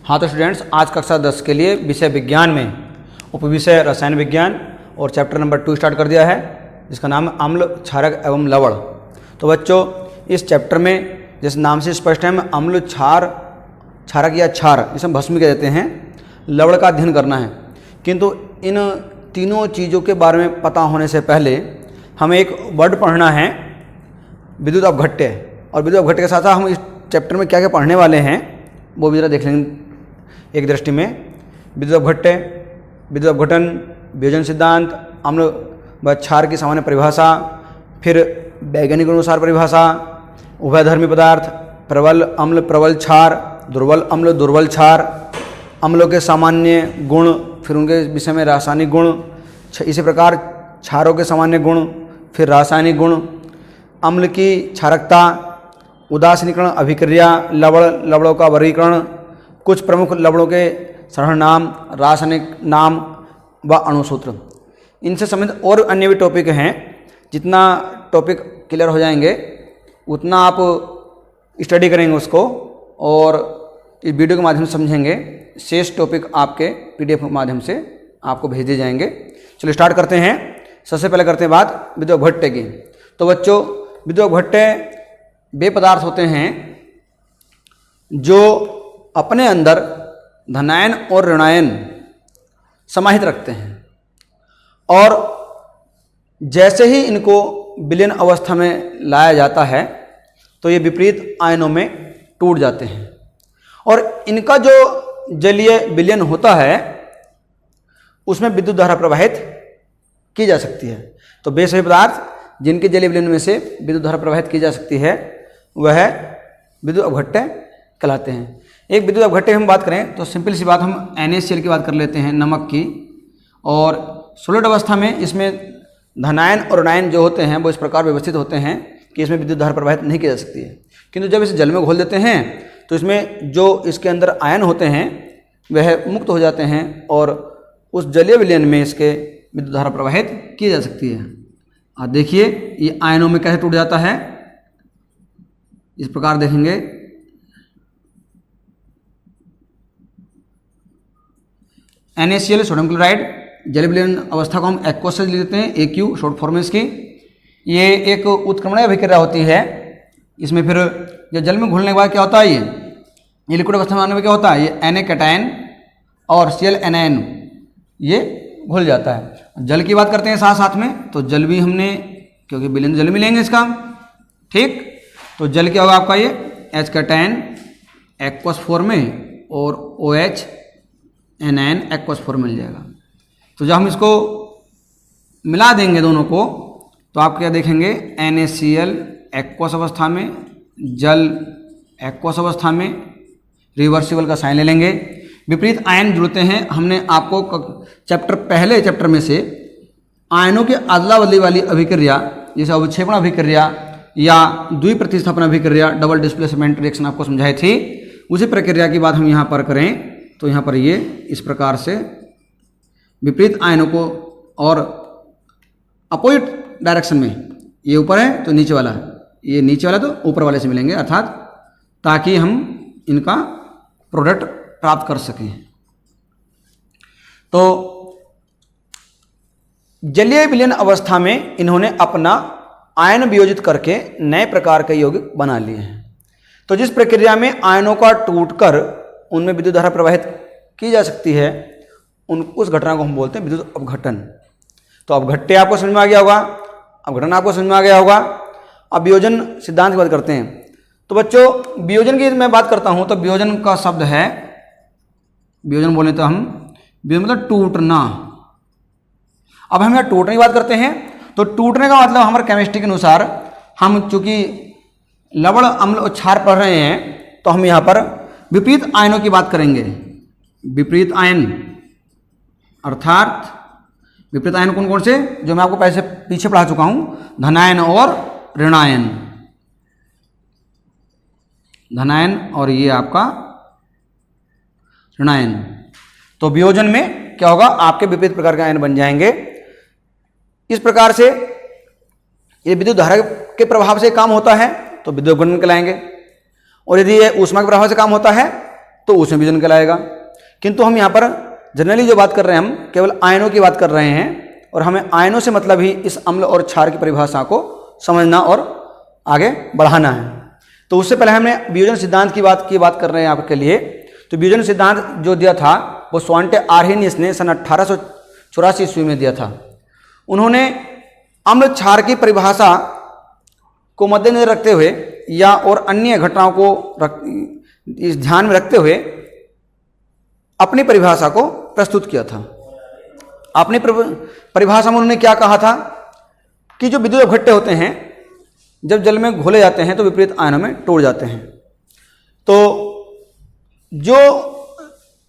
हाँ तो स्टूडेंट्स, आज कक्षा 10 के लिए विषय विज्ञान में उपविषय रसायन विज्ञान और चैप्टर नंबर 2 स्टार्ट कर दिया है, जिसका नाम है अम्ल, क्षारक एवं लवण। तो बच्चों, इस चैप्टर में जिस नाम से स्पष्ट है, हमें अम्ल, क्षार, क्षारक या क्षार, इसे हम भस्म कह देते हैं, लवण का अध्ययन करना है। किंतु इन तीनों चीज़ों के बारे में पता होने से पहले हमें एक वर्ड पढ़ना है, विद्युत अपघट्य। और विद्युत अपघट्य के साथ साथ हम इस चैप्टर में क्या क्या पढ़ने वाले हैं वो भी जरा देख लेंगे एक दृष्टि में। विद्युत अपघट्य, विद्युत अपघटन, वियोजन सिद्धांत, अम्ल व क्षार की सामान्य परिभाषा, फिर वैज्ञानिक अनुसार परिभाषा, उभयधर्मी पदार्थ, प्रबल अम्ल, प्रबल क्षार, दुर्बल अम्ल, दुर्बल क्षार, अम्लों के सामान्य गुण, फिर उनके विषय में रासायनिक गुण, इसी प्रकार क्षारों के सामान्य गुण, फिर रासायनिक गुण, अम्ल की क्षारकता, उदासीनीकरण अभिक्रिया, लवण, लवणों का वर्गीकरण, कुछ प्रमुख लवणों के सरल नाम, रासायनिक नाम व अणुसूत्र। इनसे संबंधित और अन्य भी टॉपिक हैं। जितना टॉपिक क्लियर हो जाएंगे उतना आप स्टडी करेंगे उसको और इस वीडियो के माध्यम से समझेंगे। शेष टॉपिक आपके PDF के माध्यम से आपको भेज दिए जाएंगे। चलिए स्टार्ट करते हैं। सबसे पहले करते हैं बात विद्युत अपघट्य की। तो बच्चों, विद्युत अपघट्य वे पदार्थ होते हैं जो अपने अंदर धनायन और ऋणायन समाहित रखते हैं, और जैसे ही इनको विलयन अवस्था में लाया जाता है तो ये विपरीत आयनों में टूट जाते हैं, और इनका जो जलीय विलयन होता है उसमें विद्युत धारा प्रवाहित की जा सकती है। तो वे सभी पदार्थ जिनके जलीय विलयन में से विद्युत धारा प्रवाहित की जा सकती है वह विद्युत अपघट्य कहलाते हैं। एक विद्युत अपघट्य हम बात करें तो सिंपल सी बात, हम NaCl की बात कर लेते हैं, नमक की। और सॉलिड अवस्था में इसमें धनायन और ऋणायन जो होते हैं वो इस प्रकार व्यवस्थित होते हैं कि इसमें विद्युत धारा प्रवाहित नहीं की जा सकती है। किंतु जब इसे जल में घोल देते हैं तो इसमें जो इसके अंदर आयन होते हैं वह मुक्त हो जाते हैं और उस जलीय विलयन में इसके विद्युत धारा प्रवाहित की जा सकती है। और देखिए ये आयनों में कैसे टूट जाता है, इस प्रकार देखेंगे। NaCl सोडियम क्लोराइड जलीय विलयन अवस्था को हम एक्वस से लेते हैं, AQ शॉर्ट फॉर्म में इसकी। ये एक उत्क्रमणीय अभिक्रिया होती है। इसमें फिर जब जल में घुलने के बाद क्या होता है, ये लिक्विड अवस्था में आने में क्या होता है, ये Na कैटायन और Cl anion ये घुल जाता है। जल की बात करते हैं साथ साथ में, तो जल भी हमने, क्योंकि विलयन जल में लेंगे इसका, ठीक। तो जल क्या होगा आपका, ये H कैटायन एक्वस फॉर्म में और OH anion एक्वस फॉर्म मिल जाएगा। तो जब हम इसको मिला देंगे दोनों को तो आप क्या देखेंगे, NaCl एक्वस अवस्था में, जल एक्वस अवस्था में, रिवर्सिबल का साइन ले लेंगे। विपरीत आयन जुड़ते हैं। हमने आपको पहले चैप्टर में से आयनों के अदला बदली वाली अभिक्रिया, जैसे अवक्षेपण अभिक्रिया या द्विप्रतिस्थापन अभिक्रिया, डबल डिस्प्लेसमेंट रिएक्शन आपको समझाई थी। उसी प्रक्रिया की बात हम यहाँ पर करें तो यहाँ पर ये इस प्रकार से विपरीत आयनों को और अपोजिट डायरेक्शन में, ये ऊपर है तो नीचे वाला है, ये नीचे वाला तो ऊपर वाले से मिलेंगे, अर्थात ताकि हम इनका प्रोडक्ट प्राप्त कर सकें। तो जलीय विलयन अवस्था में इन्होंने अपना आयन वियोजित करके नए प्रकार के यौगिक बना लिए हैं। तो जिस प्रक्रिया में आयनों का टूटकर उनमें विद्युत धारा प्रवाहित की जा सकती है, उस घटना को हम बोलते हैं विद्युत अपघटन। तो अपघट्य आपको समझ में आ गया होगा, अपघटन आपको समझ में आ गया होगा। अब वियोजन सिद्धांत की बात करते हैं। तो बच्चों, वियोजन की मैं बात करता हूं तो वियोजन का शब्द है, वियोजन बोले तो हम, वियोजन मतलब टूटना। अब हम यहाँ टूटने की बात करते हैं तो टूटने का मतलब हमारे केमिस्ट्री के अनुसार, हम चूंकि लवण, अम्ल और क्षार पढ़ रहे हैं तो हम यहाँ पर विपरीत आयनों की बात करेंगे। विपरीत आयन अर्थात विपरीत आयन कौन कौन से, जो मैं आपको पीछे पढ़ा चुका हूं, धनायन और ऋणायन। धनायन और ये आपका ऋणायन। तो वियोजन में क्या होगा, आपके विपरीत प्रकार के आयन बन जाएंगे। इस प्रकार से ये विद्युत धारा के प्रभाव से काम होता है तो विद्युत अपघटन कहलाएंगे, और यदि ये ऊष्मा के प्रभाव से काम होता है तो उसमें वियोजन कहलाएगा। किंतु हम यहाँ पर जनरली जो बात कर रहे हैं, हम केवल आयनों की बात कर रहे हैं और हमें आयनों से मतलब ही इस अम्ल और क्षार की परिभाषा को समझना और आगे बढ़ाना है। तो उससे पहले हमने वियोजन सिद्धांत की बात कर रहे हैं आपके लिए। तो वियोजन सिद्धांत जो दिया था वो स्वांटे आर्हेनियस ने सन 1884 ईस्वी में दिया था। उन्होंने अम्ल क्षार की परिभाषा को मद्देनजर रखते हुए या और अन्य घटनाओं को इस ध्यान में रखते हुए अपनी परिभाषा को प्रस्तुत किया था। अपनी परिभाषा में उन्होंने क्या कहा था कि जो विद्युत अवघट्टे होते हैं जब जल में घोले जाते हैं तो विपरीत आयनों में टूट जाते हैं। तो जो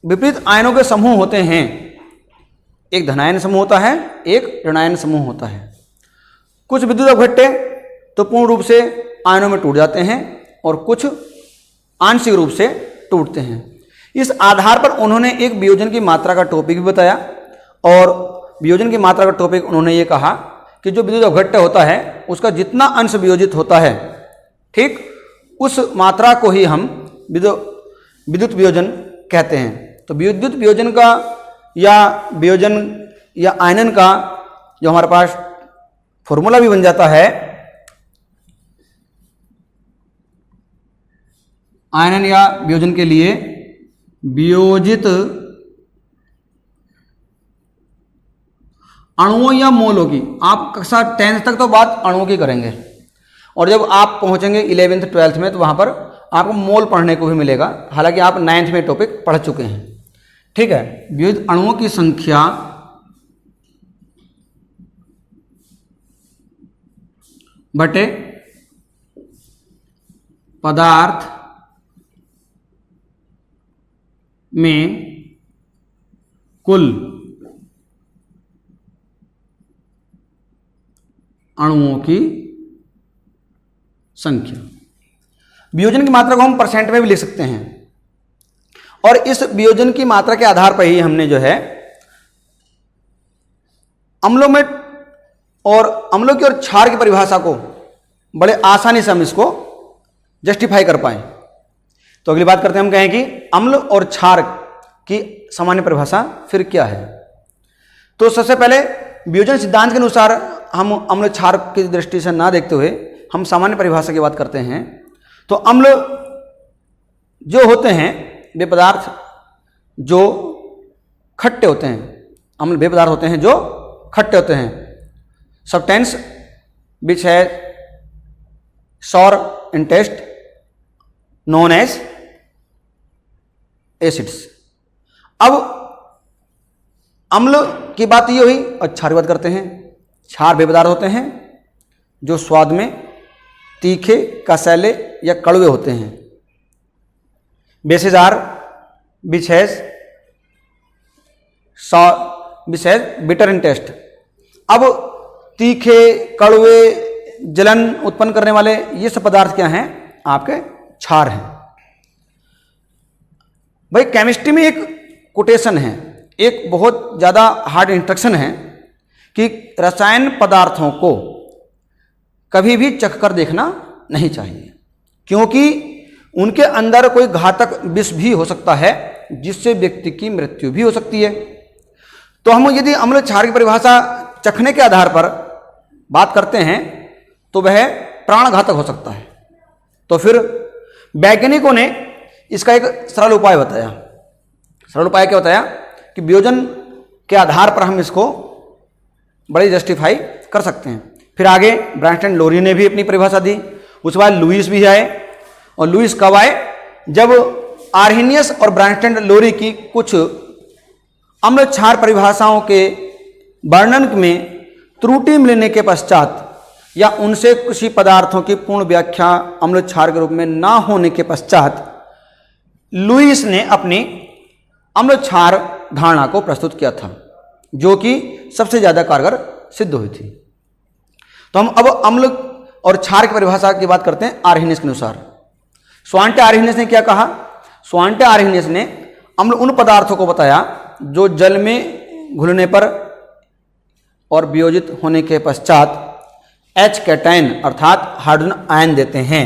विपरीत आयनों के समूह होते हैं, एक धनायन समूह होता है, एक ऋणायन समूह होता है। कुछ विद्युत अवघट्टे तो पूर्ण रूप से आयनों में टूट जाते हैं और कुछ आंशिक रूप से टूटते हैं। इस आधार पर उन्होंने एक वियोजन की मात्रा का टॉपिक भी बताया और वियोजन की मात्रा का टॉपिक उन्होंने ये कहा कि जो विद्युत अवघट्ट होता है उसका जितना अंश वियोजित होता है, ठीक उस मात्रा को ही हम विद्युत वियोजन कहते हैं। तो विद्युत वियोजन का या वियोजन या आयनन का जो हमारे पास फॉर्मूला भी बन जाता है, आयनन या वियोजन के लिए वियोजित अणुओं या मोलों की, आप कक्षा 10th तक तो बात अणुओं की करेंगे और जब आप पहुंचेंगे 11th 12th में तो वहां पर आपको मोल पढ़ने को भी मिलेगा। हालांकि आप 9th में टॉपिक पढ़ चुके हैं, ठीक है। विविध अणुओं की संख्या बटे पदार्थ में कुल अणुओं की संख्या। वियोजन की मात्रा को हम परसेंट में भी लिख सकते हैं और इस वियोजन की मात्रा के आधार पर ही हमने जो है अम्लों में और अम्लों की और क्षार की परिभाषा को बड़े आसानी से हम इसको जस्टिफाई कर पाए। तो अगली बात करते हैं, हम कहें कि अम्ल और क्षार की सामान्य परिभाषा फिर क्या है। तो सबसे पहले वियोजन सिद्धांत के अनुसार हम अम्ल क्षार की दृष्टि से ना देखते हुए हम सामान्य परिभाषा की बात करते हैं। तो अम्ल जो होते हैं वे पदार्थ जो खट्टे होते हैं, अम्ल वे पदार्थ होते हैं जो खट्टे होते हैं। सब्सटेंस विच है सॉर इन टेस्ट नोन एज एसिड्स। अब अम्ल की बात ये हुई और क्षार की बात करते हैं। क्षार वे पदार्थ होते हैं जो स्वाद में तीखे, कसैले या कड़वे होते हैं। Bases are which has bitter in taste. अब तीखे, कड़वे, जलन उत्पन्न करने वाले ये सब पदार्थ क्या हैं? आपके क्षार हैं। भाई केमिस्ट्री में एक कोटेशन है, एक बहुत ज़्यादा हार्ड इंस्ट्रक्शन है कि रसायन पदार्थों को कभी भी चखकर देखना नहीं चाहिए, क्योंकि उनके अंदर कोई घातक विष भी हो सकता है जिससे व्यक्ति की मृत्यु भी हो सकती है। तो हम यदि अम्ल क्षार की परिभाषा चखने के आधार पर बात करते हैं तो वह प्राणघातक हो सकता है। तो फिर वैज्ञानिकों ने इसका एक सरल उपाय बताया। सरल उपाय क्या बताया कि वियोजन के आधार पर हम इसको बड़े जस्टिफाई कर सकते हैं। फिर आगे ब्रांस्टन लोरी ने भी अपनी परिभाषा दी। उसके बाद लुईस भी आए। और लुईस कब आए? जब आर्हेनियस और ब्रांस्टन लोरी की कुछ अम्ल क्षार परिभाषाओं के वर्णन में त्रुटि मिलने के पश्चात या उनसे किसी पदार्थों की पूर्ण व्याख्या अम्ल क्षार के रूप में ना होने के पश्चात लुईस ने अपनी अम्ल क्षार धारणा को प्रस्तुत किया था, जो कि सबसे ज़्यादा कारगर सिद्ध हुई थी। तो हम अब अम्ल और क्षार की परिभाषा की बात करते हैं आर्हेनियस के अनुसार। स्वांटे आर्हेनियस ने क्या कहा? स्वांटे आर्हेनियस ने अम्ल उन पदार्थों को बताया जो जल में घुलने पर और वियोजित होने के पश्चात H कैटायन अर्थात हाइड्रोजन आयन देते हैं।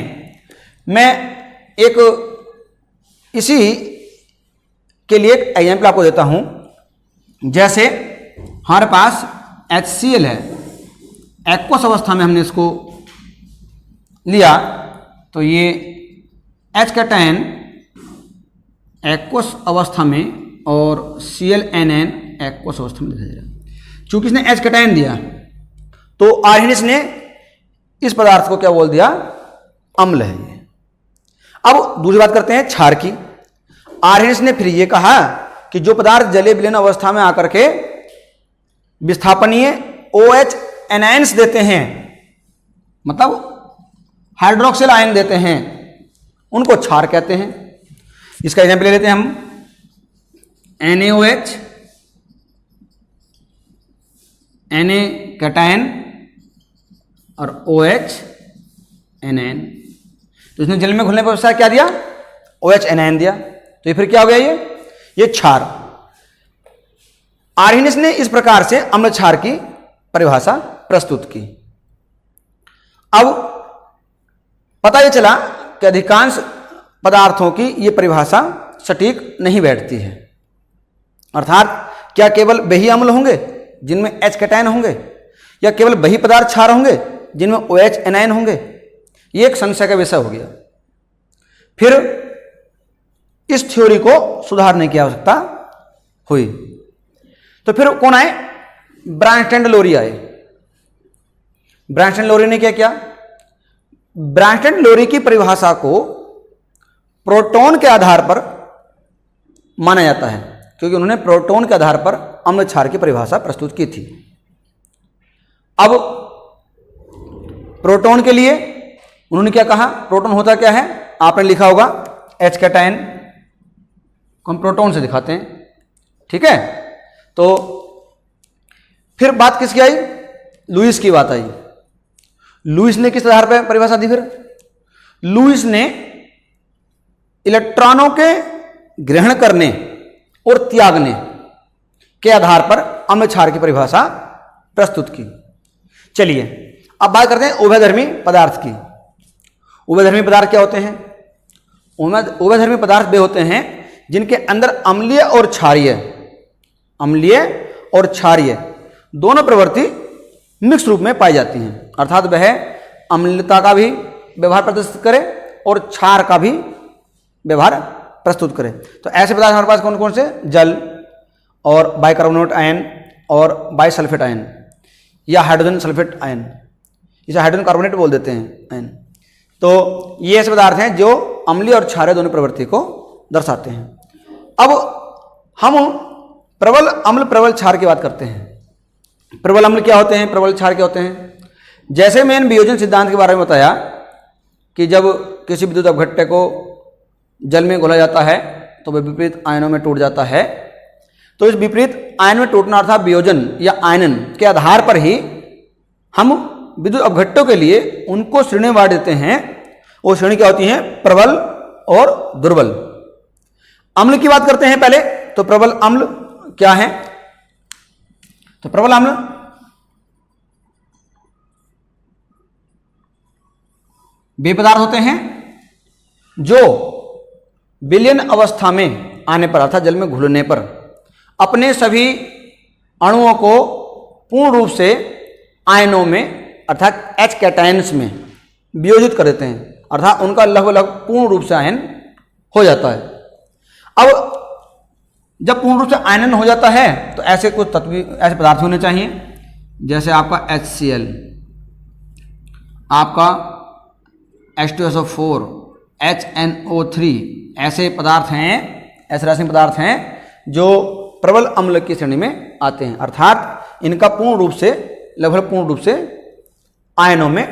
मैं एक इसी के लिए एक एग्जाम्पल आपको देता हूं। जैसे हमारे पास HCl है, एक्वस अवस्था में हमने इसको लिया, तो ये H कैटायन एक्वस अवस्था में और ClNN एक्वस अवस्था में दिखाई दे रहा है। चूंकि इसने H कैटायन दिया तो आर्सेनिस ने इस पदार्थ को क्या बोल दिया, अम्ल है ये। अब दूसरी बात करते हैं क्षार की। आर्सेनिस ने फिर ये कहा कि जो पदार्थ जलीय विलीन अवस्था में आकर के विस्थापनीय OH एनायंस देते हैं, मतलब हाइड्रोक्सिल आयन देते हैं, उनको क्षार कहते हैं। इसका एग्जाम्पल ले लेते हैं हम, NaOH, Na कैटायन और OH एनायन। तो इसने जल में घुलने पर क्या दिया, OH एनायन दिया, तो ये फिर क्या हो गया, ये क्षार। आर्सेनिस ने इस प्रकार से अम्ल क्षार की परिभाषा प्रस्तुत की। अब पता ये चला कि अधिकांश पदार्थों की ये परिभाषा सटीक नहीं बैठती है, अर्थात क्या केवल वही अम्ल होंगे जिनमें H कैटायन होंगे, या केवल वही पदार्थ क्षार होंगे जिनमें OH एनायन होंगे। ये एक संशय का विषय हो गया। फिर इस थ्योरी को सुधारने की आवश्यकता हुई। तो फिर कौन आए, ब्रांस्टैंड-लोरी आए। ब्रांस्टैंड-लोरी ने क्या किया, ब्रांस्टैंड-लोरी की परिभाषा को प्रोटॉन के आधार पर माना जाता है, क्योंकि उन्होंने प्रोटॉन के आधार पर अम्ल क्षार की परिभाषा प्रस्तुत की थी। अब प्रोटॉन के लिए उन्होंने क्या कहा, प्रोटॉन होता क्या है, आपने लिखा होगा H कैटायन को हम प्रोटॉन से दिखाते हैं, ठीक है। तो फिर बात किसकी आई, लुईस की बात आई। लुईस ने किस आधार पर परिभाषा दी, फिर लुईस ने इलेक्ट्रॉनों के ग्रहण करने और त्यागने के आधार पर अम्ल क्षार की परिभाषा प्रस्तुत की। चलिए अब बात करते हैं उभयधर्मी पदार्थ की। उभयधर्मी पदार्थ क्या होते हैं, उभयधर्मी पदार्थ वे होते हैं जिनके अंदर अम्लीय और क्षारीय, अम्लीय और क्षारीय दोनों प्रवृत्ति मिक्स रूप में पाई जाती हैं, अर्थात वह अम्लता का भी व्यवहार प्रदर्शित करे और क्षार का भी व्यवहार प्रस्तुत करे। तो ऐसे पदार्थ हमारे पास कौन कौन से, जल और बाइकार्बोनेट आयन और बाइसल्फेट आयन या हाइड्रोजन सल्फेट आयन, इसे हाइड्रोजन कार्बोनेट बोल देते हैं आयन। तो ये ऐसे पदार्थ हैं जो अम्लीय और क्षारीय दोनों प्रवृत्ति को दर्शाते हैं। अब हम प्रबल अम्ल प्रबल क्षार की बात करते हैं। प्रबल अम्ल क्या होते हैं, प्रबल क्षार क्या होते हैं। जैसे मैंने वियोजन सिद्धांत के बारे में बताया कि जब किसी विद्युत अपघट्य को जल में घोला जाता है तो वह विपरीत आयनों में टूट जाता है, तो इस विपरीत आयन में टूटना अर्थात वियोजन या आयनन के आधार पर ही हम विद्युत अपघट्यों के लिए उनको श्रेणी बांट देते हैं। वो श्रेणी क्या होती है, प्रबल और दुर्बल। अम्ल की बात करते हैं पहले। तो प्रबल अम्ल क्या है, तो प्रबल अम्ल वे पदार्थ होते हैं जो विलयन अवस्था में आने पर अर्थात जल में घुलने पर अपने सभी अणुओं को पूर्ण रूप से आयनों में अर्थात H कैटायन्स में वियोजित कर देते हैं, अर्थात उनका लगभग पूर्ण रूप से आयन हो जाता है। अब जब पूर्ण रूप से आयनन हो जाता है तो ऐसे कुछ तत्व, ऐसे पदार्थ होने चाहिए, जैसे आपका HCl, आपका H2SO4, HNO3, ऐसे पदार्थ हैं, ऐसे रासायनिक पदार्थ हैं जो प्रबल अम्ल की श्रेणी में आते हैं, अर्थात इनका पूर्ण रूप से लगभग पूर्ण रूप से आयनों में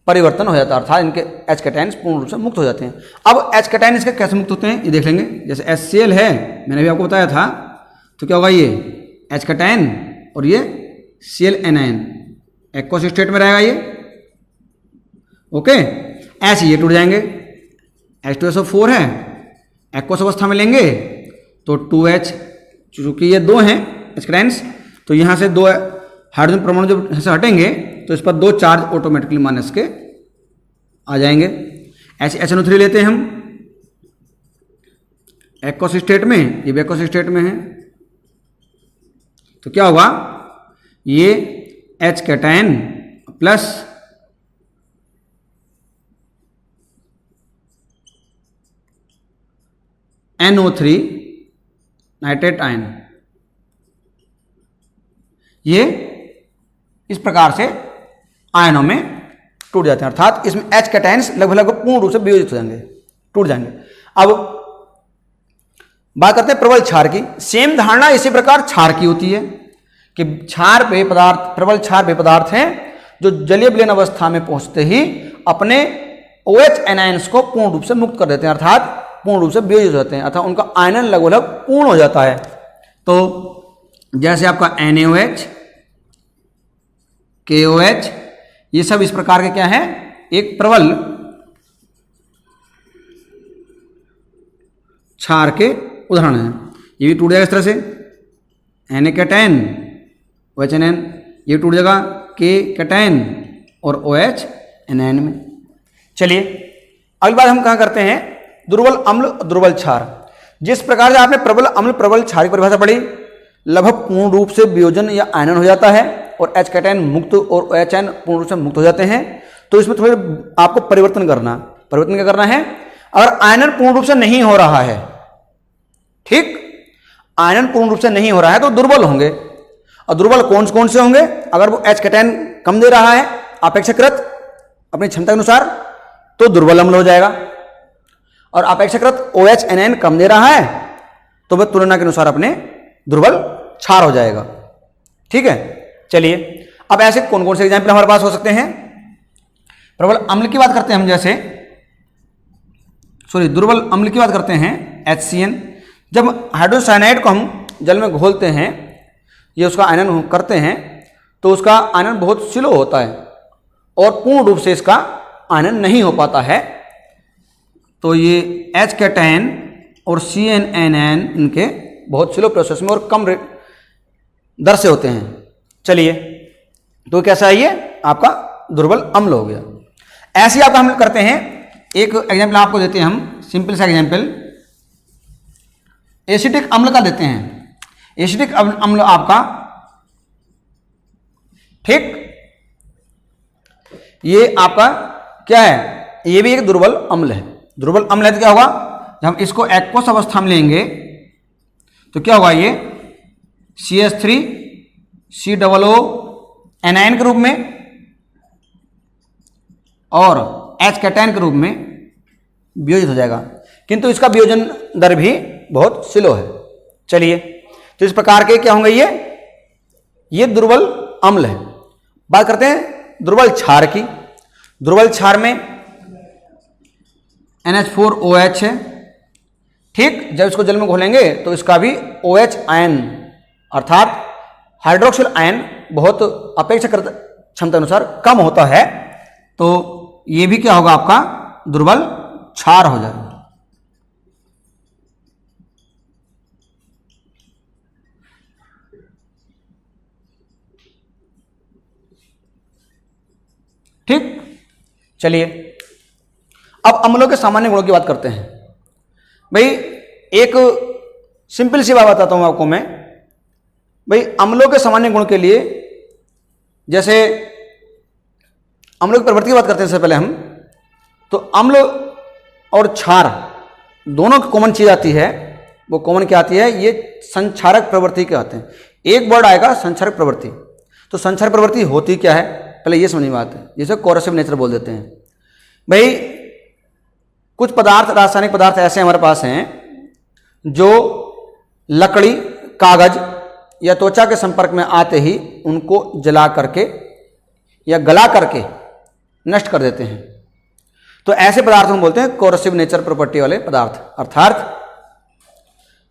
परिवर्तन हो जाता है, अर्थात इनके H कैटायन्स पूर्ण रूप से मुक्त हो जाते हैं। अब H कैटायन इसके कैसे मुक्त होते हैं ये देख लेंगे। जैसे HCl है, मैंने भी आपको बताया था, तो क्या होगा, ये H कैटायन और ये Cl एनायन एक्वस स्टेट में रहेगा ये, ओके। ऐसे ये टूट जाएंगे। H2SO4 है, एक्वस अवस्था में लेंगे तो 2H, चूंकि ये दो हैं H कैटायन्स, तो यहाँ से दो हाइड्रोजन परमाणु जब यहाँ से हटेंगे तो इस पर दो चार्ज ऑटोमेटिकली माइनस के आ जाएंगे। ऐसे HNO3 लेते हैं हम, एक्वस स्टेट में, ये भी एक्वस स्टेट में है, तो क्या होगा, ये H cation plus NO3 nitrate ion, ये इस प्रकार से आयनों में टूट जाते हैं, अर्थात इसमें H कैटायन्स लगभग पूर्ण रूप से वियोजित हो जाएंगे, टूट जाएंगे। अब बात करते हैं प्रबल क्षार की। सेम धारणा इसी प्रकार क्षार की होती है कि क्षार पेय पदार्थ, प्रबल क्षार पेय पदार्थ हैं जो जलीय विलयन अवस्था में पहुंचते ही अपने OH एनायंस को पूर्ण रूप से मुक्त कर देते हैं, अर्थात पूर्ण रूप से वियोजित हो जाते हैं, अर्थात उनका आयनन लगभग पूर्ण हो जाता है। तो जैसे आपका NaOH, KOH, ये सब इस प्रकार के क्या है, एक प्रबल क्षार के उदाहरण हैं। ये भी टूट जाएगा इस तरह से, Na कैटायन OH एनायन, ये टूट जाएगा K कैटायन और OH एनायन में। चलिए अगली बात हम कहाँ करते हैं, दुर्बल अम्ल दुर्बल क्षार। जिस प्रकार से आपने प्रबल अम्ल प्रबल क्षार की परिभाषा पढ़ी, लगभग पूर्ण रूप से वियोजन या आयनन हो जाता है और H कैटायन मुक्त और OH आयन पूर्ण रूप से मुक्त हो जाते हैं। तो इसमें थोड़े आपको परिवर्तन क्या करना है, अगर आयनन पूर्ण रूप से नहीं हो रहा है, ठीक, आयनन पूर्ण रूप से नहीं हो रहा है तो दुर्बल होंगे। और दुर्बल कौन कौन से होंगे, अगर वो H कैटायन कम दे रहा है अपेक्षाकृत अपनी क्षमता के अनुसार तो दुर्बल अम्ल हो जाएगा, और अपेक्षाकृत OH एनायन कम दे रहा है तो वह तुलना के अनुसार अपने दुर्बल क्षार हो जाएगा। ठीक है, चलिए अब ऐसे कौन कौन से एग्जाम्पल हमारे पास हो सकते हैं। प्रबल अम्ल की बात करते हैं हम, जैसे दुर्बल अम्ल की बात करते हैं HCN। जब हाइड्रोसाइनाइड को हम जल में घोलते हैं, ये उसका आयनन करते हैं, तो उसका आयनन बहुत स्लो होता है और पूर्ण रूप से इसका आयनन नहीं हो पाता है। तो ये H कैटायन और CN एनायन इनके बहुत स्लो प्रोसेस में और कम दर से होते हैं। चलिए, तो कैसा है, ये आपका दुर्बल अम्ल हो गया। ऐसे आप हम करते हैं, एक एग्जाम्पल आपको देते हैं हम, सिंपल सा एग्जाम्पल एसिटिक अम्ल का देते हैं। एसिटिक अम्ल आपका, ठीक, ये आपका क्या है, ये भी एक दुर्बल अम्ल है। दुर्बल अम्ल है तो क्या होगा, जब हम इसको एक्वस अवस्था में लेंगे तो क्या होगा, ये CH3 COO एनायन के रूप में और H कैटायन के रूप में वियोजित हो जाएगा, किंतु इसका वियोजन दर भी बहुत स्लो है। चलिए, तो इस प्रकार के क्या होंगे, ये दुर्बल अम्ल है। बात करते हैं दुर्बल क्षार की। दुर्बल क्षार में NH4OH है, ठीक, जब इसको जल में घोलेंगे तो इसका भी OH आयन अर्थात हाइड्रोक्सिल आयन बहुत अपेक्षाकृत क्षमता अनुसार कम होता है, तो ये भी क्या होगा, आपका दुर्बल क्षार हो जाएगा। ठीक, चलिए अब अम्लों के सामान्य गुणों की बात करते हैं। भाई एक सिंपल सी बात बताता हूं आपको मैं। भाई अम्लों के सामान्य गुण के लिए, जैसे अम्लों की प्रवृत्ति की बात करते हैं सबसे पहले हम, तो अम्ल और क्षार दोनों की कॉमन चीज आती है। वो कॉमन क्या आती है, ये संक्षारक प्रवृत्ति के आते हैं। एक वर्ड आएगा संक्षारक प्रवृत्ति। तो संक्षारक प्रवृत्ति होती क्या है, पहले ये समझने की बात है, जिसे कोरोसिव नेचर बोल देते हैं। भाई कुछ पदार्थ, रासायनिक पदार्थ ऐसे हमारे पास हैं जो लकड़ी, कागज या त्वचा के संपर्क में आते ही उनको जला करके या गला करके नष्ट कर देते हैं। तो ऐसे पदार्थ हम बोलते हैं कोरोसिव नेचर प्रॉपर्टी वाले पदार्थ, अर्थात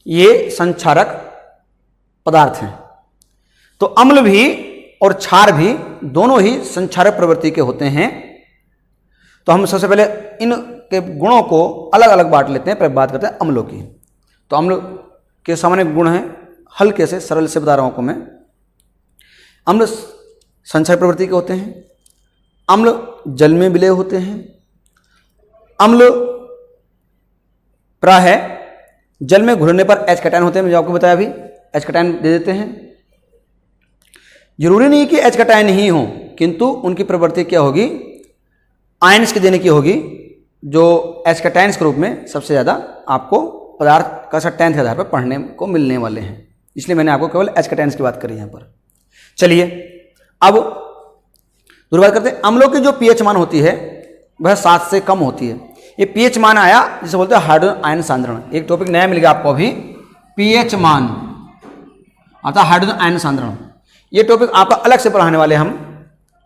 ये संक्षारक पदार्थ हैं। तो अम्ल भी और क्षार भी दोनों ही संक्षारक प्रवृत्ति के होते हैं। तो हम सबसे पहले इन के गुणों को अलग अलग बांट लेते हैं, पहले बात करते हैं अम्लों की। तो अम्ल के सामान्य गुण हैं, हल्के से सरल से बता रहा हूं आपको मैं। अम्ल संक्षारक प्रवृत्ति के होते हैं, अम्ल जल में विलय होते हैं, अम्ल प्रायः जल में घुलने पर H कैटायन होते हैं, मैंने आपको बताया अभी, H कैटायन दे देते हैं। जरूरी नहीं कि H कैटायन ही हो, किंतु उनकी प्रवृत्ति क्या होगी, आयंस की देने की होगी, जो H कैटायंस के रूप में सबसे ज़्यादा आपको पदार्थ का 10th के आधार पर पढ़ने को मिलने वाले हैं। इसलिए मैंने आपको केवल H कैटायंस की बात करी यहाँ पर। चलिए अब दूसरी बात करते हैं, अम्लों की जो pH मान होती है वह 7 से कम होती है। ये pH मान आया जिसे बोलते हैं हाइड्रोजन आयन सांद्रण। एक टॉपिक नया मिल गया आपको अभी, pH मान अर्थात हाइड्रोजन आयन सांद्रण। ये टॉपिक आपका अलग से पढ़ाने वाले हम,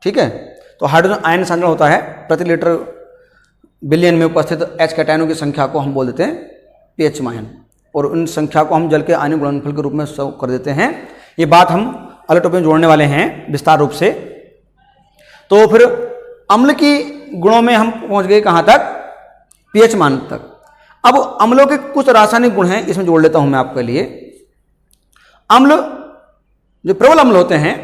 ठीक है। तो हाइड्रोजन आयन सांद्रण होता है प्रति लीटर बिलियन में उपस्थित H कैटायनों की संख्या को हम बोल देते हैं pH मान, और उन संख्या को हम जल के आयनिक गुणनफल के रूप में सर्व कर देते हैं। ये बात हम अलग टॉपिक में जोड़ने वाले हैं विस्तार रूप से। तो फिर अम्ल की गुणों में हम पहुंच गए कहाँ तक, pH मान तक। अब अम्लों के कुछ रासायनिक गुण हैं, इसमें जोड़ लेता हूं मैं आपके लिए। अम्ल, जो प्रबल अम्ल होते हैं,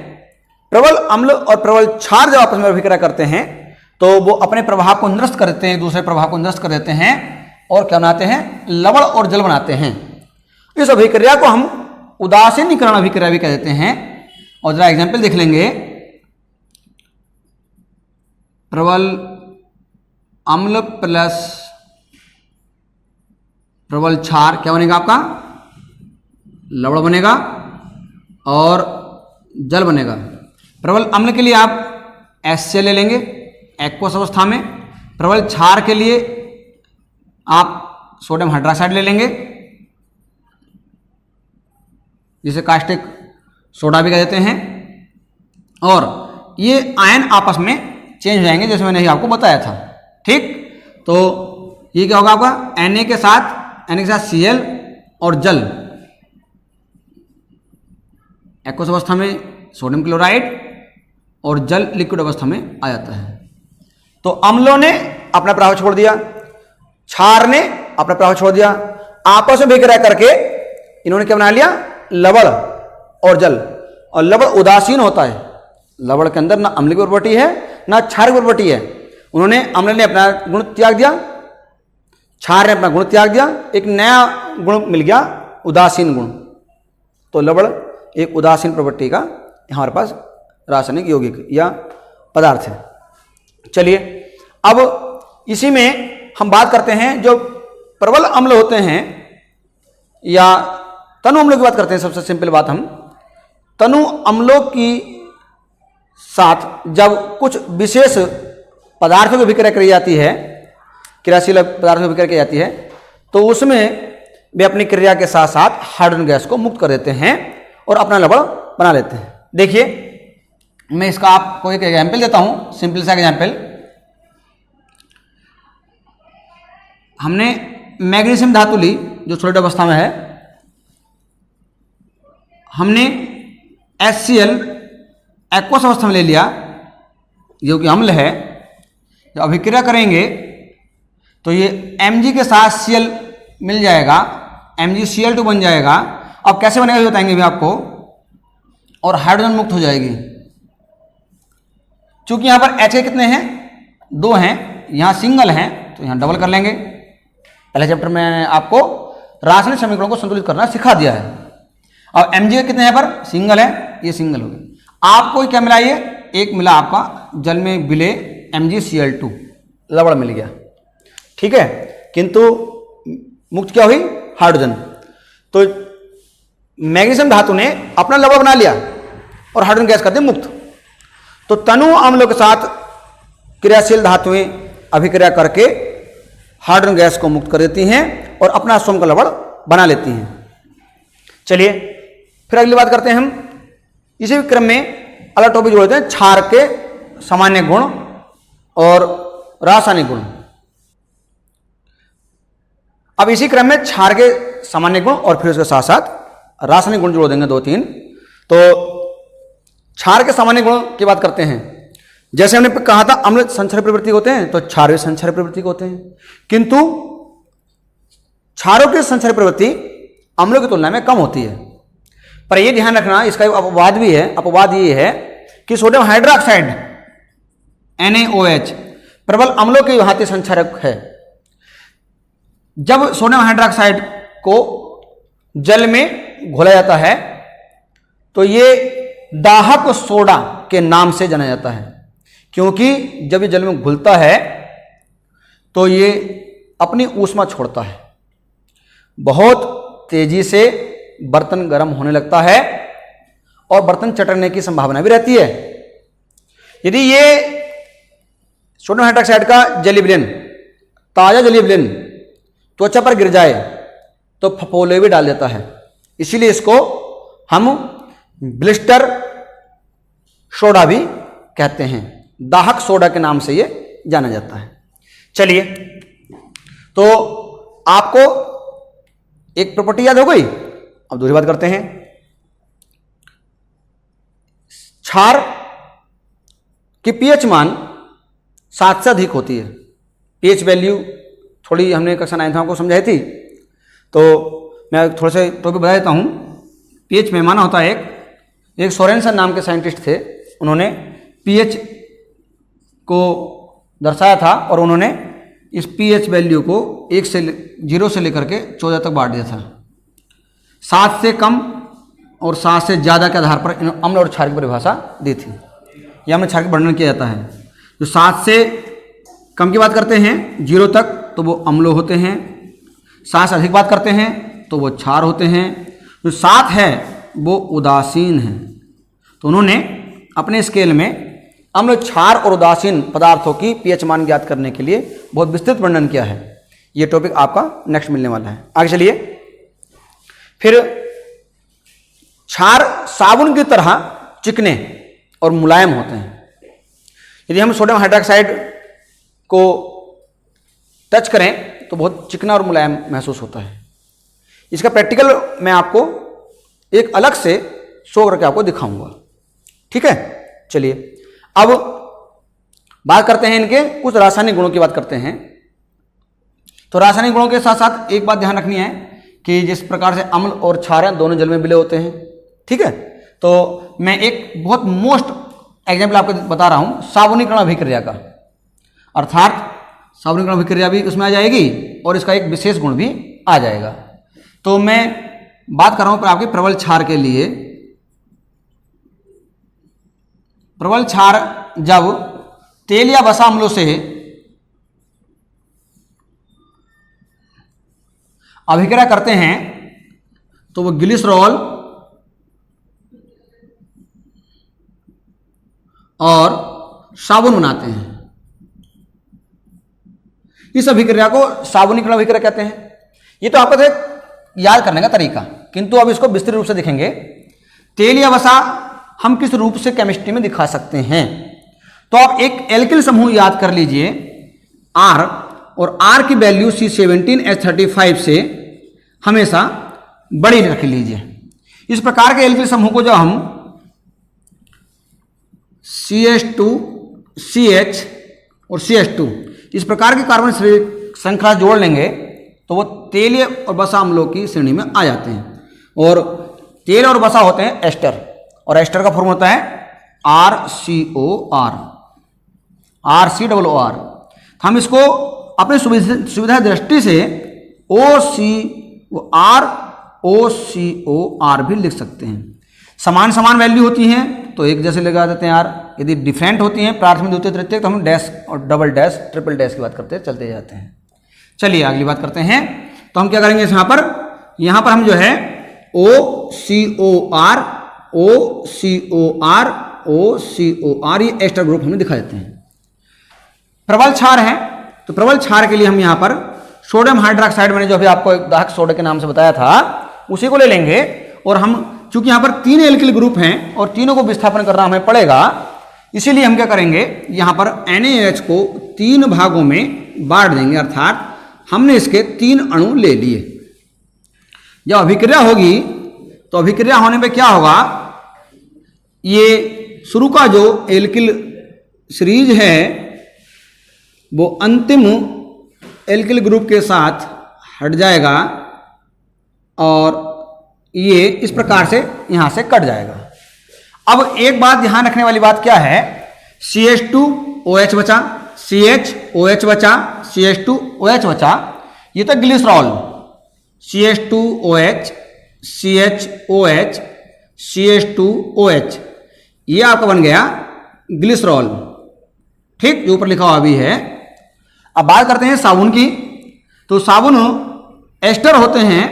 प्रबल अम्ल और प्रबल क्षार जब आपस में अभिक्रिया करते हैं तो वो अपने प्रभाव को निरस्त कर देते हैं, दूसरे प्रभाव को निरस्त कर देते हैं और क्या बनाते हैं, लवण और जल बनाते हैं। इस अभिक्रिया को हम उदासीनीकरण अभिक्रिया भी कह देते हैं। और जरा एग्जाम्पल देख लेंगे, प्रबल अम्ल प्लस प्रबल क्षार क्या बनेगा आपका, लवण बनेगा और जल बनेगा। प्रबल अम्ल के लिए आप HCl ले लेंगे एक्वस अवस्था में, प्रबल क्षार के लिए आप सोडियम हाइड्रोक्साइड ले लेंगे जिसे कास्टिक सोडा भी कह देते हैं, और ये आयन आपस में चेंज हो जाएंगे जैसे मैंने आपको बताया था, ठीक। तो ये क्या होगा आपका, Na के साथ Cl और जल, एक्वस अवस्था में सोडियम क्लोराइड और जल लिक्विड अवस्था में आ जाता है। तो अम्लों ने अपना प्रभाव छोड़ दिया, क्षार ने अपना प्रभाव छोड़ दिया, आपस में अभिक्रिया करके इन्होंने क्या बना लिया, लवण और जल। और लवण उदासीन होता है, लवण के अंदर ना अम्ल की प्रॉपर्टी है ना क्षार की प्रॉपर्टी है। उन्होंने, अम्ल ने अपना गुण त्याग दिया, क्षार ने अपना गुण त्याग दिया, एक नया गुण मिल गया, उदासीन गुण। तो लवण एक उदासीन प्रॉपर्टी का हमारे पास रासायनिक यौगिक या पदार्थ है। चलिए अब इसी में हम बात करते हैं, जो प्रबल अम्ल होते हैं या तनु अम्लों की बात करते हैं। सबसे सिंपल बात, हम तनु अम्लों की साथ जब कुछ विशेष पदार्थों की अभिक्रिया करी जाती है, क्रियाशील पदार्थों की अभिक्रिया की जाती है, तो उसमें वे अपनी क्रिया के साथ साथ हाइड्रोजन गैस को मुक्त कर देते हैं और अपना लवण बना लेते हैं। देखिए मैं इसका आपको एक एग्जाम्पल देता हूं, सिंपल सा एग्जाम्पल। हमने मैग्नीशियम धातु ली जो सॉलिड अवस्था में है, हमने HCl एक्वस अवस्था में ले लिया जो कि अम्ल है। जब अभिक्रिया करेंगे तो ये Mg के साथ Cl मिल जाएगा, MgCl2 बन जाएगा। अब कैसे बनेगा ये बताएंगे भी आपको, और हाइड्रोजन मुक्त हो जाएगी। चूंकि यहां पर H के कितने हैं, 2 हैं, यहां सिंगल हैं, तो यहां डबल कर लेंगे। पहले चैप्टर में मैंने आपको रासायनिक समीकरणों को संतुलित करना सिखा दिया है। अब Mg के कितने हैं पर, सिंगल है, ये सिंगल हो गए। आपको क्या मिला, ये एक मिला आपका जल में विलय MgCl2, लवण मिल गया, ठीक है। किंतु मुक्त क्या हुई, हाइड्रोजन। तो मैग्नीशियम धातु ने अपना लवण बना लिया और हाइड्रोजन गैस कर दी मुक्त। तो तनु अम्लों के साथ क्रियाशील धातुएं अभिक्रिया करके हाइड्रोजन गैस को मुक्त कर देती हैं और अपना स्वयं का लवण बना लेती हैं। चलिए फिर अगली बात करते हैं हम। इसी क्रम में अलग टॉपिक जोड़ते हैं, क्षार के सामान्य गुण और रासायनिक गुण। अब इसी क्रम में क्षार के सामान्य गुण और फिर उसके साथ साथ रासायनिक गुण जोड़ देंगे 2-3। तो क्षार के सामान्य गुणों की बात करते हैं। जैसे हमने कहा था अम्ल संक्षारक प्रवृत्ति होते हैं, तो क्षार भी संक्षारक प्रवृत्ति के होते हैं, किंतु क्षारों की संक्षारक प्रवृत्ति अम्लों की तुलना में कम होती है। पर यह ध्यान रखना, इसका अपवाद भी है। अपवाद ये है कि सोडियम हाइड्रोक्साइड NaOH प्रबल अम्लों की भांति संक्षारक है। जब सोडियम हाइड्रोक्साइड को जल में घोला जाता है तो ये दाहक सोडा के नाम से जाना जाता है, क्योंकि जब ये जल में घुलता है तो ये अपनी ऊष्मा छोड़ता है, बहुत तेजी से बर्तन गर्म होने लगता है और बर्तन चटकने की संभावना भी रहती है। यदि ये सोडियम हाइड्रोक्साइड का जली विलयन, ताज़ा जली विलयन त्वचा पर गिर जाए तो फफोले भी डाल देता है, इसीलिए इसको हम ब्लिस्टर सोडा भी कहते हैं, दाहक सोडा के नाम से ये जाना जाता है। चलिए, तो आपको एक प्रॉपर्टी याद हो गई, अब दूसरी बात करते हैं। क्षार की पीएच मान 7 से अधिक होती है। पीएच वैल्यू थोड़ी हमने कक्षा 9 को समझाई थी, तो मैं थोड़ा सा टॉपिक बता देता हूँ। पीएच पैमाना होता है, एक सोरेनसन नाम के साइंटिस्ट थे, उन्होंने पीएच को दर्शाया था और उन्होंने इस पीएच वैल्यू को 0 से लेकर के 14 तक बांट दिया था। 7 से कम और 7 से ज़्यादा के आधार पर अम्ल और क्षार की परिभाषा दी थी। यह हमने क्षार का वर्णन किया जाता है। जो 7 से कम की बात करते हैं 0 तक तो वो अम्ल होते हैं, 7 से अधिक बात करते हैं तो वो क्षार होते हैं, जो 7 है वो उदासीन है। तो उन्होंने अपने स्केल में अम्ल, क्षार और उदासीन पदार्थों की पीएच मान ज्ञात करने के लिए बहुत विस्तृत वर्णन किया है। ये टॉपिक आपका नेक्स्ट मिलने वाला है। आगे चलिए। फिर क्षार साबुन की तरह चिकने और मुलायम होते हैं। यदि हम सोडियम हाइड्रोक्साइड को टच करें तो बहुत चिकना और मुलायम महसूस होता है। इसका प्रैक्टिकल मैं आपको एक अलग से शो करके आपको दिखाऊंगा, ठीक है। चलिए, अब बात करते हैं इनके कुछ रासायनिक गुणों की बात करते हैं। तो रासायनिक गुणों के साथ साथ एक बात ध्यान रखनी है कि जिस प्रकार से अम्ल और क्षार हैं दोनों जल में मिले होते हैं, ठीक है। तो मैं एक बहुत मोस्ट एग्जाम्पल आपको बता रहा हूं साबुनीकरण अभिक्रिया का, अर्थात साबुनीकरण अभिक्रिया भी उसमें आ जाएगी और इसका एक विशेष गुण भी आ जाएगा। तो मैं बात कर रहा हूं पर आपके प्रबल क्षार के लिए। प्रबल क्षार जब तेल या वसा अम्लों से अभिक्रिया करते हैं तो वो ग्लिसरॉल और साबुन बनाते हैं। इस अभिक्रिया को साबुनीकरण अभिक्रिया कहते हैं। ये तो आपको याद करने का तरीका, किंतु अब इसको विस्तृत रूप से देखेंगे। तेल या वसा हम किस रूप से केमिस्ट्री में दिखा सकते हैं। तो आप एक एल्किल समूह याद कर लीजिए R, और R की वैल्यू C17H35 से हमेशा बड़ी रख लीजिए। इस प्रकार के एल्किल समूह को जब हम CH2 CH और CH2 इस प्रकार की कार्बन श्रृंखला जोड़ लेंगे तो वो तेल और वसा अम्लों की श्रेणी में आ जाते हैं। और तेल और वसा होते हैं एस्टर, और एस्टर का फॉर्म होता है RCOR, RCOOR। हम इसको अपनी सुविधा दृष्टि से OCOR भी लिख सकते हैं। समान वैल्यू होती हैं तो एक जैसे लगा देते हैं यार, यदि डिफरेंट होती हैं प्राथमिक द्वितीय तृतीयक तो हम डैश और डबल डैश ट्रिपल डैश की बात करते चलते जाते हैं। चलिए अगली बात करते हैं। तो हम क्या करेंगे, यहाँ पर हम जो है OCOR ये एस्टर ग्रुप हमें दिखा देते हैं। प्रबल क्षार है तो प्रबल क्षार के लिए हम यहाँ पर सोडियम हाइड्रोक्साइड मैंने जो अभी आपको एक दाहक सोडा के नाम से बताया था उसी को ले लेंगे। और हम चूंकि यहाँ पर 3 एल्किल ग्रुप हैं और तीनों को विस्थापन करना हमें पड़ेगा, इसीलिए हम क्या करेंगे, यहाँ पर NaOH को 3 भागों में बांट देंगे, अर्थात हमने इसके 3 अणु ले लिए। जब अभिक्रिया होगी तो अभिक्रिया होने पे क्या होगा, ये शुरू का जो एल्किल सीरीज है वो अंतिम एल्किल ग्रुप के साथ हट जाएगा और ये इस प्रकार से यहां से कट जाएगा। अब एक बात ध्यान रखने वाली बात क्या है, CH2OH बचा, CHOH बचा, CH2OH बचा, ये तो ग्लिसरॉल, CH2OH, CHOH, CH2OH, ये आपका बन गया ग्लिसरॉल। ठीक, जो ऊपर लिखा हुआ भी है। अब बात करते हैं साबुन की। तो साबुन एस्टर होते हैं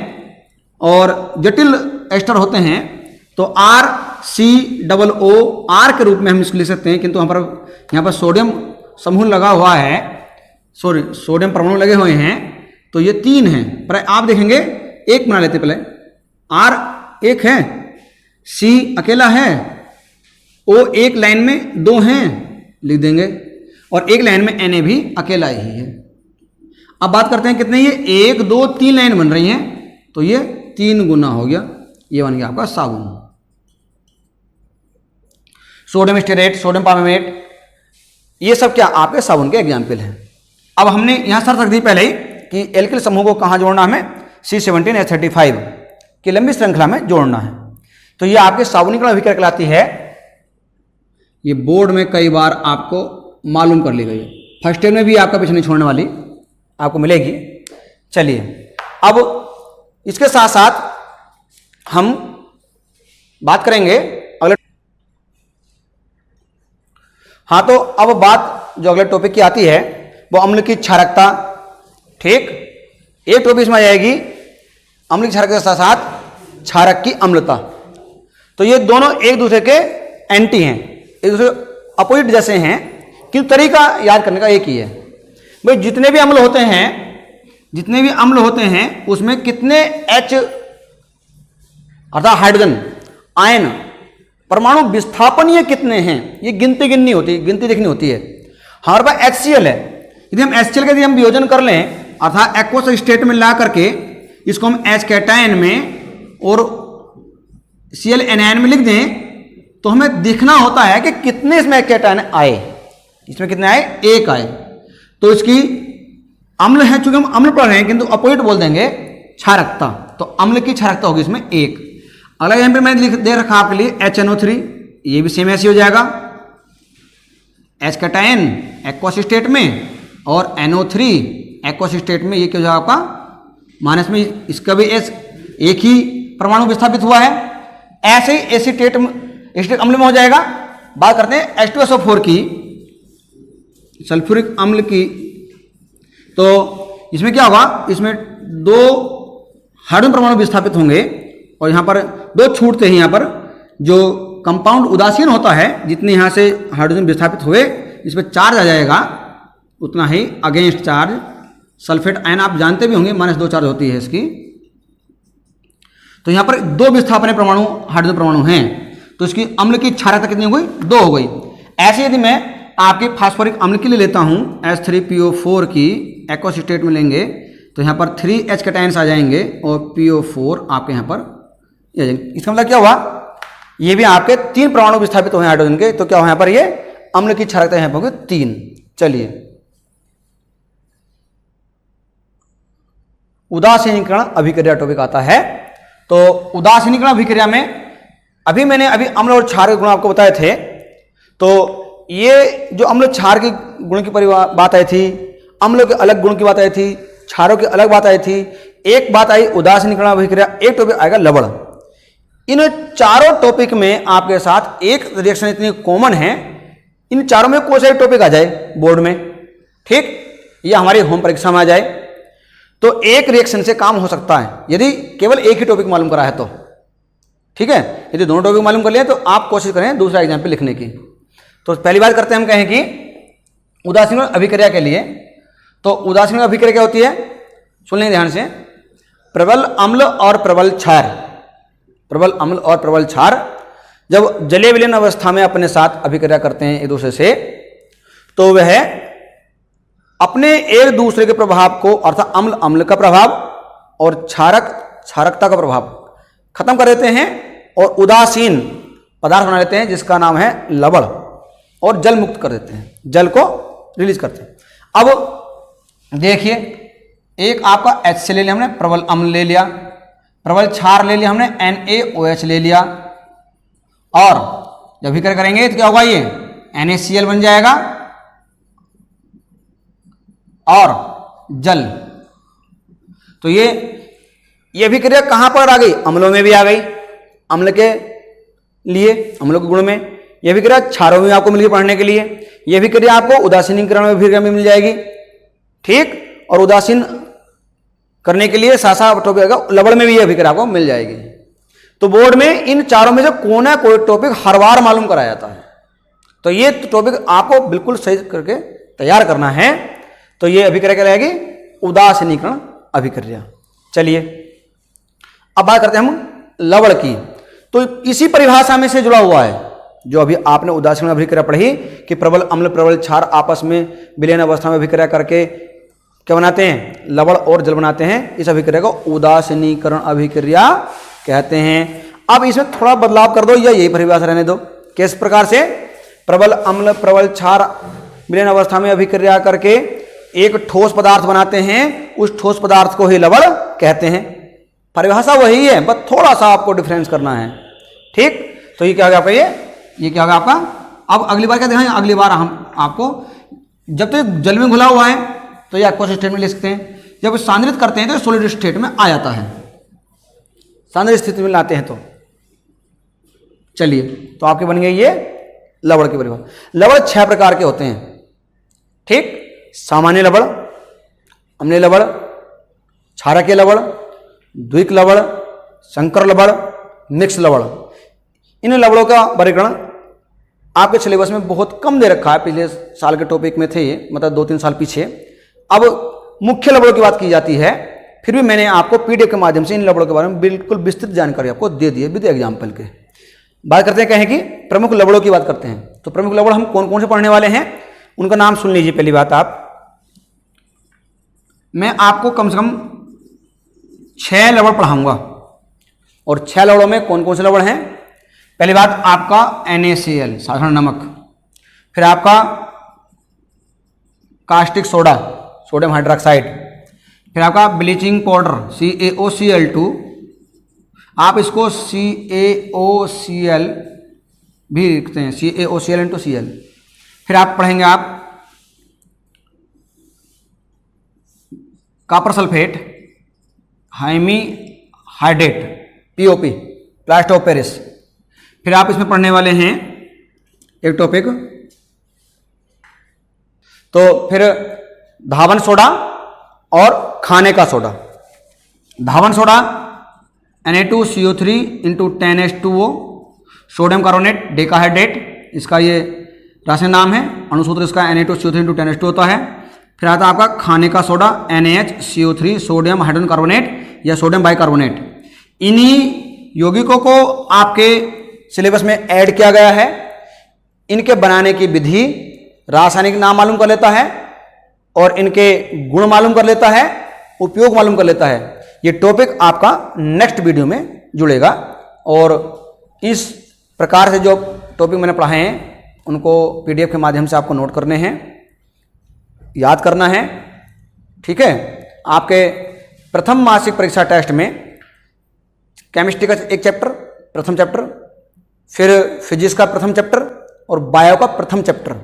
और जटिल एस्टर होते हैं, तो RCOO के रूप में हम इसको लिख सकते हैं, किंतु यहाँ पर सोडियम समूह लगा हुआ है, सोडियम परमाणु लगे हुए हैं, तो ये 3 हैं। पर आप देखेंगे एक बना लेते पहले, R एक है, C अकेला है, O एक लाइन में 2 हैं लिख देंगे, और एक लाइन में Na भी अकेला ही है। अब बात करते हैं कितने, ये 1 2 3 लाइन बन रही हैं, तो ये 3 गुना हो गया, ये बन गया आपका साबुन। सोडियम स्टेरेट, सोडियम परमैंगनेट, ये सब क्या आपके साबुन के एग्जाम्पल हैं। अब हमने यहां शर्त रख दी पहले ही कि एल्किल समूह को कहां जोड़ना, हमें C17H35 की लंबी श्रृंखला में जोड़ना है। तो ये आपके साबुनीकरण अभिक्रिया कहलाती है। ये बोर्ड में कई बार आपको मालूम कर ली गई है, फर्स्ट ईयर में भी आपका पीछे नहीं छोड़ने वाली, आपको मिलेगी। चलिए, अब इसके साथ साथ हम बात करेंगे अगले। हाँ, तो अब बात जो अगले टॉपिक की आती है वो अम्ल की क्षारकता। ठीक, एक टॉपिक इसमें आ जाएगी अम्ल की क्षारकता के साथ साथ क्षारक की अम्लता। तो ये दोनों एक दूसरे के एंटी हैं, एक दूसरे अपोजिट जैसे हैं, किंतु तरीका याद करने का एक ही है। भाई जितने भी अम्ल होते हैं उसमें कितने H अर्थात हाइड्रोजन आयन परमाणु विस्थापनीय कितने हैं, ये गिनती देखनी होती है। हमारे पास HCl है, यदि हम HCl का यदि हम वियोजन कर लें अर्थात एक्वस स्टेट में ला करके इसको हम H कैटायन में और Cl एनायन में लिख दें, तो हमें देखना होता है कि कितने इसमें कैटायन आए। इसमें कितने आए, 1 आए। तो इसकी अम्ल है, चूंकि हम अम्ल पढ़ रहे हैं किंतु अपोजिट बोल देंगे क्षारकता, तो अम्ल की क्षारकता होगी इसमें 1। अगला यहां पे मैंने लिख दे रखा आपके लिए HNO3, ये भी सेम ऐसे हो जाएगा, H कैटायन एक्वस स्टेट में और NO3 एक्वस स्टेट में, ये क्या हो जाएगा आपका माइनस में, इसका भी S एक ही परमाणु विस्थापित हुआ है। ऐसे ही एसीटेट अम्ल में हो जाएगा। बात करते हैं H2SO4 की, सल्फ्यूरिक अम्ल की। तो इसमें क्या होगा, इसमें 2 हाइड्रोजन परमाणु विस्थापित होंगे और यहाँ पर 2 छूटते हैं। यहाँ पर जो कंपाउंड उदासीन होता है, जितने यहाँ से हाइड्रोजन विस्थापित हुए इस पर चार्ज आ जाएगा उतना ही अगेंस्ट चार्ज। सल्फेट आयन आप जानते भी होंगे, -2 चार्ज होती है इसकी। तो यहाँ पर 2 विस्थापन परमाणु हाइड्रोजन परमाणु हैं, तो इसकी अम्ल की क्षारकता कितनी हो गई, 2 हो गई। ऐसे यदि मैं आपके फास्फोरिक अम्ल के लिए लेता हूं H3PO4 की एक्वस स्टेट में लेंगे, तो यहाँ पर 3 H कैटायन्स आ जाएंगे और PO4 आपके यहाँ पर आ जाएंगे। इसका मतलब क्या हुआ, ये भी आपके 3 परमाणु विस्थापित हुए हाइड्रोजन के, तो क्या हुआ यहाँ पर, ये अम्ल की क्षारकता यहाँ पर होगी 3। चलिए, उदासीनीकरण अभिक्रिया टॉपिक आता है। तो उदासीनीकरण अभिक्रिया में अभी अम्ल और क्षार के गुण आपको बताए थे। तो ये जो अम्ल क्षार के गुण की बात आई थी, अम्लों के अलग गुण की बात आई थी, क्षारों की अलग बात आई थी। एक बात आई उदासीनीकरण अभिक्रिया, एक टॉपिक आएगा लवण। इन चारों टॉपिक में आपके साथ एक रिएक्शन इतनी कॉमन है, इन चारों में कोई सा एक टॉपिक आ जाए बोर्ड में, ठीक, या हमारी होम परीक्षा में आ जाए, तो एक रिएक्शन से काम हो सकता है यदि केवल एक ही टॉपिक मालूम करा है तो। ठीक है, यदि दोनों टॉपिक मालूम कर लिए तो आप कोशिश करें दूसरा एग्जाम्पल लिखने की। तो पहली बात करते हैं, हम कहें कि उदासीनीकरण अभिक्रिया के लिए, तो उदासीनीकरण अभिक्रिया क्या होती है, सुन लें ध्यान से। प्रबल अम्ल और प्रबल क्षार, प्रबल अम्ल और प्रबल क्षार जब जलीय विलीन अवस्था में अपने साथ अभिक्रिया करते हैं एक दूसरे से, तो वह अपने एक दूसरे के प्रभाव को अर्थात अम्ल अम्ल का प्रभाव और क्षारक क्षारकता का प्रभाव खत्म कर देते हैं और उदासीन पदार्थ बना लेते हैं जिसका नाम है लवण, और जल मुक्त कर देते हैं, जल को रिलीज करते हैं। अब देखिए, एक आपका H से ले लिया हमने, प्रबल अम्ल ले लिया, प्रबल क्षार ले लिया हमने, NaOH ले लिया, और जब अभिक्रिया करेंगे तो क्या होगा, ये NaCl बन जाएगा और जल। तो ये ये अभिक्रिया कहाँ पर आ गई? अम्लों में भी आ गई, अम्ल के लिए, अम्लों के गुण में। यह अभिक्रिया क्षारों में आपको मिलेगी पढ़ने के लिए। यह अभिक्रिया आपको उदासीनीकरण अभिक्रिया में मिल जाएगी, ठीक। और उदासीन करने के लिए सासा टॉपिक आएगा, लवण में भी यह अभिक्रिया आपको मिल जाएगी। तो बोर्ड में इन चारों में से कोई ना कोई टॉपिक हर बार मालूम कराया जाता है, तो ये टॉपिक आपको बिल्कुल सही करके तैयार करना है। तो ये अभिक्रिया क्या रहेगी? उदासीनीकरण अभिक्रिया। चलिए अब बात करते हैं हम लवण की। तो इसी परिभाषा में से जुड़ा हुआ है जो अभी आपने उदासीनीकरण अभिक्रिया पढ़ी कि प्रबल अम्ल प्रबल क्षार आपस में विलयन अवस्था में अभिक्रिया करके क्या बनाते हैं? लवण और जल बनाते हैं। इस अभिक्रिया को उदासीनीकरण अभिक्रिया कहते हैं। अब इसमें थोड़ा बदलाव कर दो या यही परिभाषा रहने दो। किस प्रकार से? प्रबल अम्ल प्रबल क्षार विलयन अवस्था में अभिक्रिया करके एक ठोस पदार्थ बनाते हैं, उस ठोस पदार्थ को ही लवण कहते हैं। परिभाषा वही है, बस थोड़ा सा आपको डिफरेंस करना है, ठीक। तो ये क्या होगा आपका? ये क्या होगा आपका? अब अगली बार क्या देखना है? अगली बार हम आपको जब तक जल में घुला हुआ है तो ये एक्वस स्टेट में लिख सकते हैं, जब सांद्रित करते हैं तो सॉलिड स्टेट में आ जाता है, सांद्रित स्थिति में लाते हैं तो। चलिए तो आपके बन गए ये लवण की परिभाषा। लवण 6 प्रकार के होते हैं, ठीक। सामान्य लवण, अम्लीय लवण, क्षारकीय लवण, द्विक लवण, संकर लवण, मिक्स लवण। इन लवणों का वर्गीकरण आपके सिलेबस में बहुत कम दे रखा है, पिछले साल के टॉपिक में थे ये, मतलब 2-3 साल पीछे। अब मुख्य लवणों की बात की जाती है, फिर भी मैंने आपको पीडीएफ के माध्यम से इन लवणों के बारे में बिल्कुल विस्तृत जानकारी आपको दे दी है विद एग्जाम्पल के। बात करते हैं क्या है कि प्रमुख लवणों की बात करते हैं। तो प्रमुख लवण हम कौन कौन से पढ़ने वाले हैं उनका नाम सुन लीजिए। पहली बात मैं आपको कम से कम 6 लवण पढ़ाऊंगा, और 6 लवणों में कौन कौन से लवण हैं? पहली बात आपका NaCl साधारण नमक, फिर आपका कास्टिक सोडा सोडियम हाइड्रोक्साइड, फिर आपका ब्लीचिंग पाउडर CaOCl2, आप इसको CaOCl भी लिखते हैं, CaOCl फिर आप पढ़ेंगे आप copper sulphate हाइमी hydrate POP plaster of Paris. फिर आप इसमें पढ़ने वाले हैं एक टॉपिक, तो फिर धावन सोडा और खाने का सोडा। धावन soda Na2CO3 into 10H2O, sodium carbonate decahydrate, इसका ये रासायनिक नाम है, अणुसूत्र इसका Na2CO3 इंटू 10H2 होता है। फिर आता है आपका खाने का soda NaHCO3 sodium hydrogen carbonate या सोडियम बाइकार्बोनेट। इन्हीं यौगिकों को आपके सिलेबस में ऐड किया गया है। इनके बनाने की विधि, रासायनिक नाम मालूम कर लेता है और इनके गुण मालूम कर लेता है, उपयोग मालूम कर लेता है। ये टॉपिक आपका नेक्स्ट वीडियो में जुड़ेगा, और इस प्रकार से जो टॉपिक मैंने पढ़ाए हैं उनको PDF के माध्यम से आपको नोट करने हैं, याद करना है, ठीक है। आपके प्रथम मासिक परीक्षा टेस्ट में केमिस्ट्री का एक चैप्टर, प्रथम चैप्टर, फिर फिजिक्स का प्रथम चैप्टर और बायो का प्रथम चैप्टर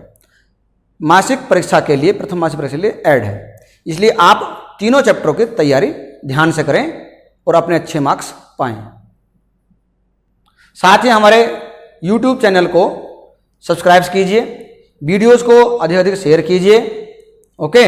मासिक परीक्षा के लिए, प्रथम मासिक परीक्षा के लिए ऐड है। इसलिए आप तीनों चैप्टरों की तैयारी ध्यान से करें और अपने अच्छे मार्क्स पाएं। साथ ही हमारे YouTube चैनल को सब्सक्राइब कीजिए, वीडियोस को अधिक अधिक शेयर कीजिए, ओके।